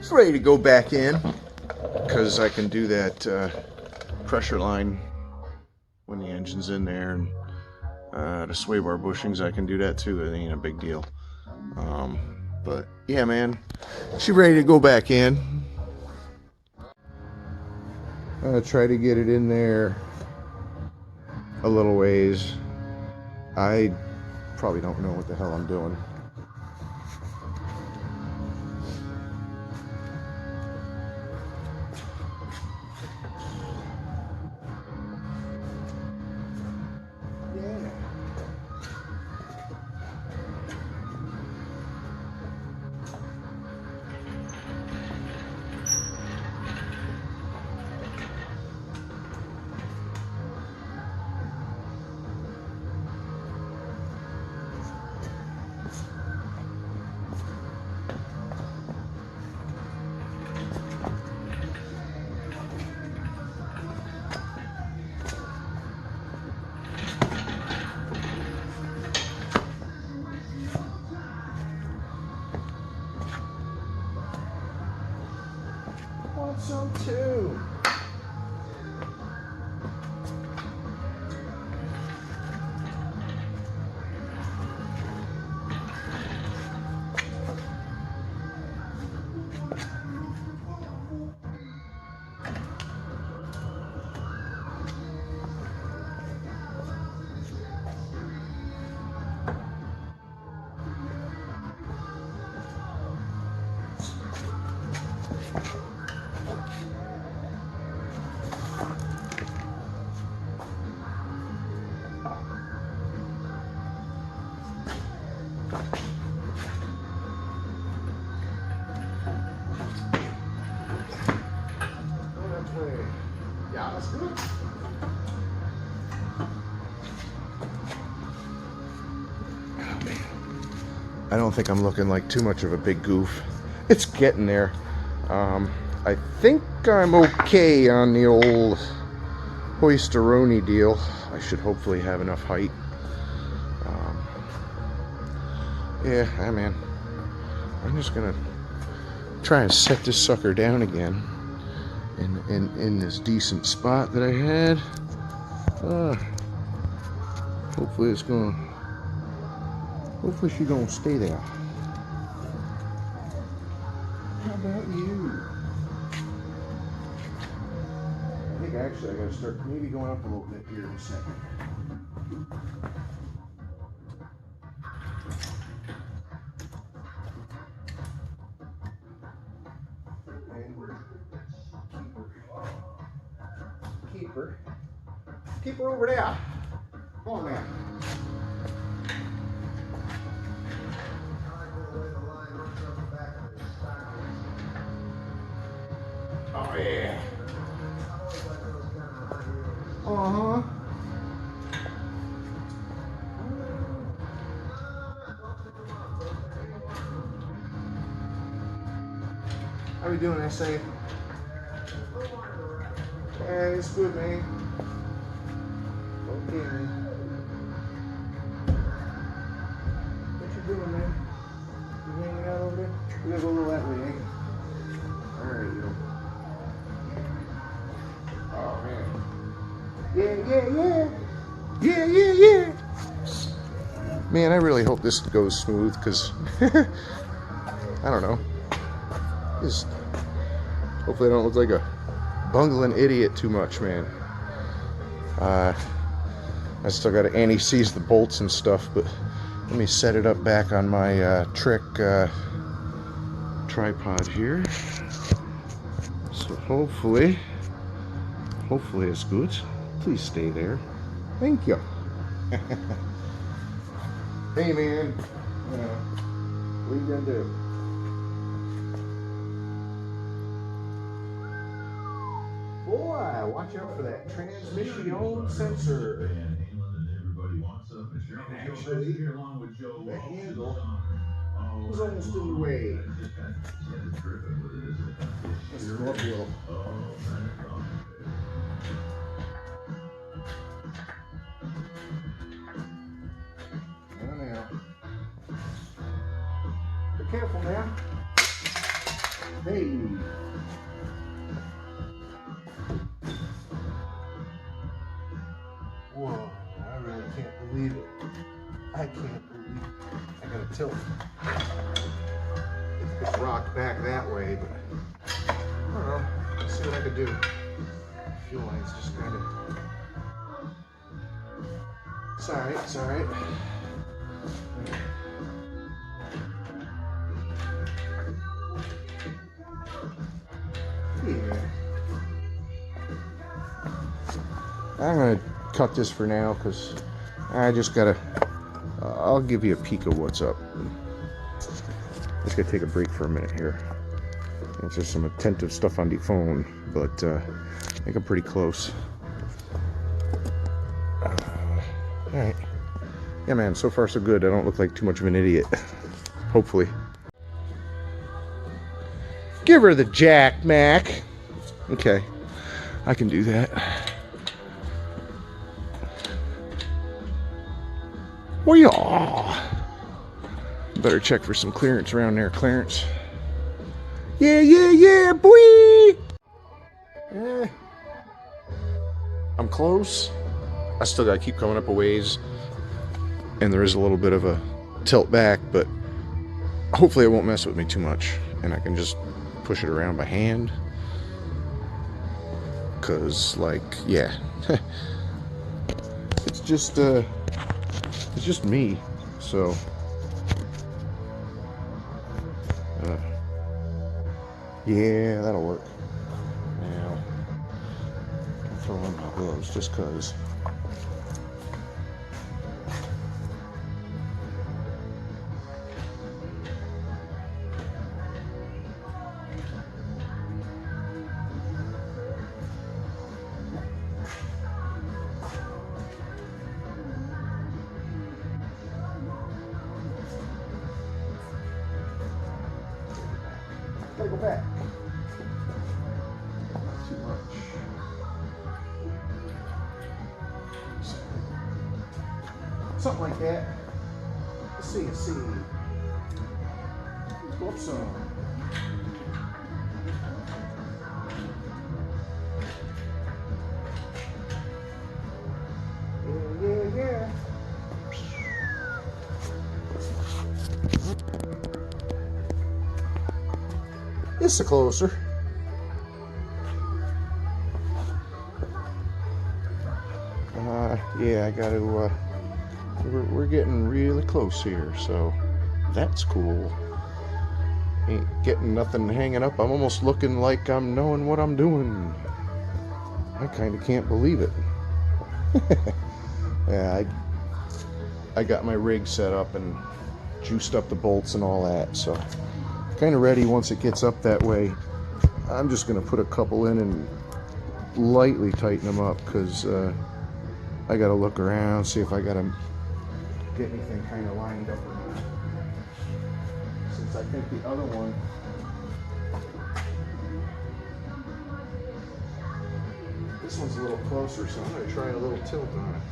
It's ready to go back in because I can do that pressure line when the engine's in there, and the sway bar bushings I can do that too. It ain't a big deal. But yeah, man, she's ready to go back in. I'm gonna try to get it in there a little ways. I probably don't know what the hell I'm doing. Want some too? Yeah, that's good. Oh, man. I don't think I'm looking like too much of a big goof. It's getting there. I think I'm okay on the old hoisteroni deal. I should hopefully have enough height. Yeah, man. I'm just gonna try and set this sucker down again in this decent spot that I had. Hopefully it's gonna. Hopefully she gonna stay there. How about you? I think actually I gotta start maybe going up a little bit here in a second. Keep her over there. Come on, man. Oh yeah. Uh-huh. How we doing, SA? Yeah, it's good, man. Okay, man. What you doing, man? You hanging out over there? We gotta go a little that way, eh? Alright, you. Oh, man. Yeah. Man, I really hope this goes smooth, because I don't know. Just hopefully I don't look like a bungling idiot too much, man. I still got to anti-seize the bolts and stuff, but let me set it up back on my trick tripod here. So hopefully it's good. Please stay there. Thank you. Hey, man. What are you gonna do? Boy, watch out for that transmission sensor. Actually, the handle was almost in the way. Let's go up a little. Now. Be careful now. Hey. Whoa, I really can't believe it. I can't believe it. I gotta tilt the rock back that way, but I don't know. Let's see what I could do. Fuel line's just kind of. It's alright, it's alright. Yeah. I'm gonna cut this for now because I just gotta. I'll give you a peek of what's up. Just gotta take a break for a minute here. It's just some attentive stuff on the phone, but I think I'm pretty close. Alright. Yeah, man, so far so good. I don't look like too much of an idiot. Hopefully. Give her the jack, Mac. Okay. I can do that. Well, yeah. Better check for some clearance around there. Clearance. Yeah, yeah, yeah, boy. I'm close. I still gotta keep coming up a ways, and there is a little bit of a tilt back, but hopefully it won't mess with me too much, and I can just push it around by hand. Cause, like, yeah, it's just me. So. Yeah, that'll work. Now, I'll throw on my gloves just cause. Gotta go back. Not too much. Something like that. Let's see, let's see. Let's go up some. Yeah, yeah, yeah. It's a closer. Yeah, I got to. We're getting really close here, so that's cool. Ain't getting nothing hanging up. I'm almost looking like I'm knowing what I'm doing. I kind of can't believe it. Yeah, I got my rig set up and juiced up the bolts and all that, so kind of ready once it gets up that way. I'm just going to put a couple in and lightly tighten them up because I got to look around, see if I got to get anything kind of lined up or not. Since I think the other one, this one's a little closer, so I'm going to try a little tilt on it.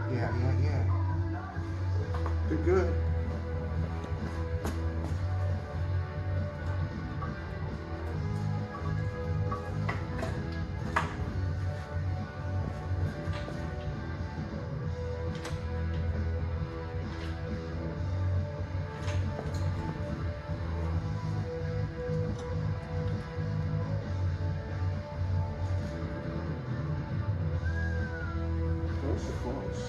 Yeah. Good. Close.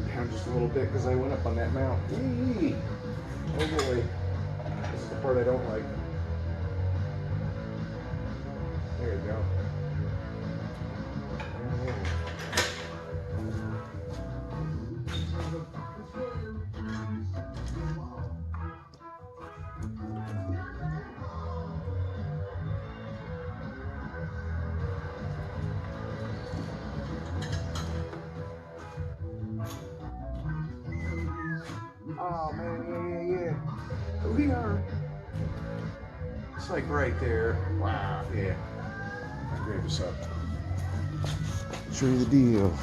Down just a little bit because I went up on that mount. Eee! Oh boy. This is the part I don't like. you go. Oh man, yeah. We are. It's like right there. Wow, yeah. I'll grab this up. Show you the deal.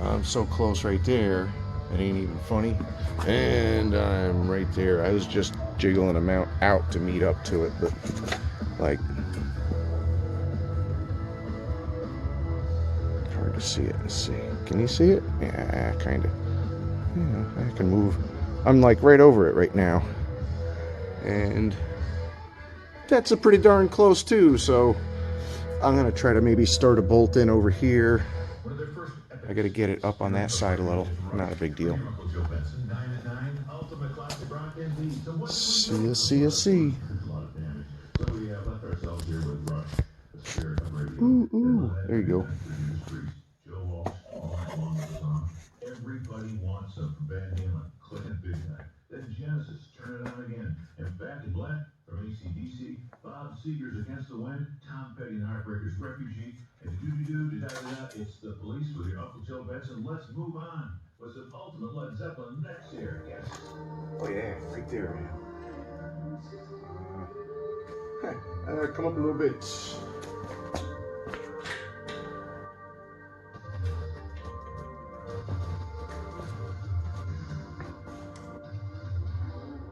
I'm so close right there. It ain't even funny. And I'm right there. I was just jiggling them out to meet up to it, but like, hard to see it. Let's see. Can you see it? Yeah, kind of. Yeah, I can move. I'm like right over it right now. And that's a pretty darn close too, so I'm gonna try to maybe start a bolt in over here. I gotta get it up on that side a little. Not a big deal. See. Ooh, there you go. Everybody wants some Van Halen, clicking big time. Then Genesis, turn it on again. And back in black from AC/DC, Bob Seger's Against the Wind, Tom Petty and Heartbreakers Refugee, and do-do-do-da-da-da, it's the Police with your Uncle Joe Benson. Let's move on with some ultimate Led Zeppelin next year, I guess. Oh yeah, right there, man. Come up a little bit.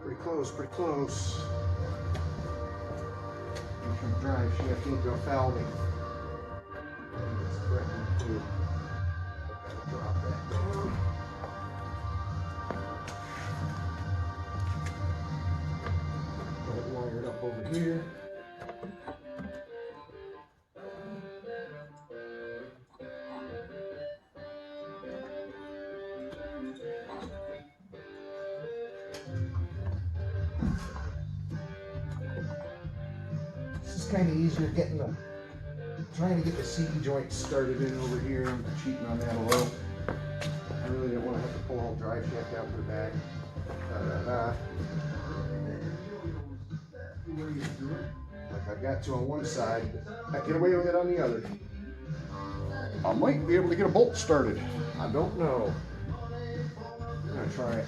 Pretty close. Drive shaft ain't gonna foul me. It's threatening to drop that down. Got it wired up over here. Kind of easier trying to get the C joint started in over here. I'm cheating on that a little. I really don't want to have to pull the whole drive shaft out to the back. Like I've got to on one side, I get away with it on the other. I might be able to get a bolt started. I don't know. I'm gonna try it.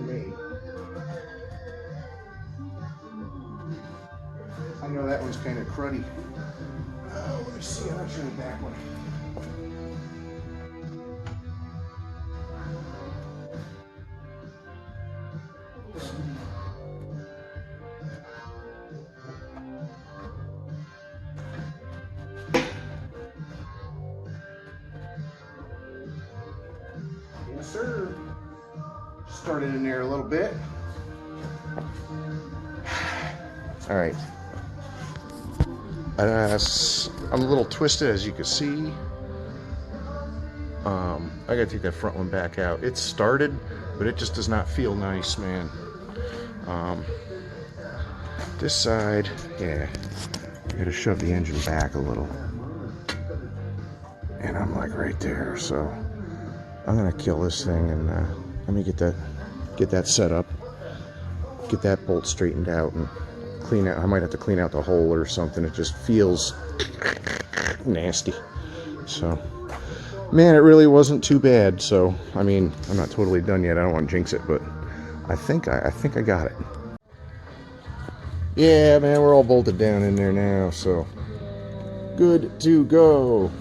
Me. I know that one's kind of cruddy. Let me see. I'm not sure the back one. Yes, sir. Started in there a little bit. All right. I'm a little twisted, as you can see. I gotta take that front one back out. It's started, but it just does not feel nice, man. This side, yeah, I gotta shove the engine back a little. And I'm like right there, so I'm gonna kill this thing and let me get that set up, get that bolt straightened out, and clean out. I might have to clean out the hole or something. It just feels nasty. So, man, it really wasn't too bad. So, I mean, I'm not totally done yet. I don't want to jinx it, but I think I got it. Yeah, man, we're all bolted down in there now. So, good to go.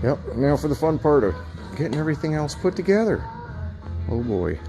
Yep. Now for the fun part of getting everything else put together. Oh boy.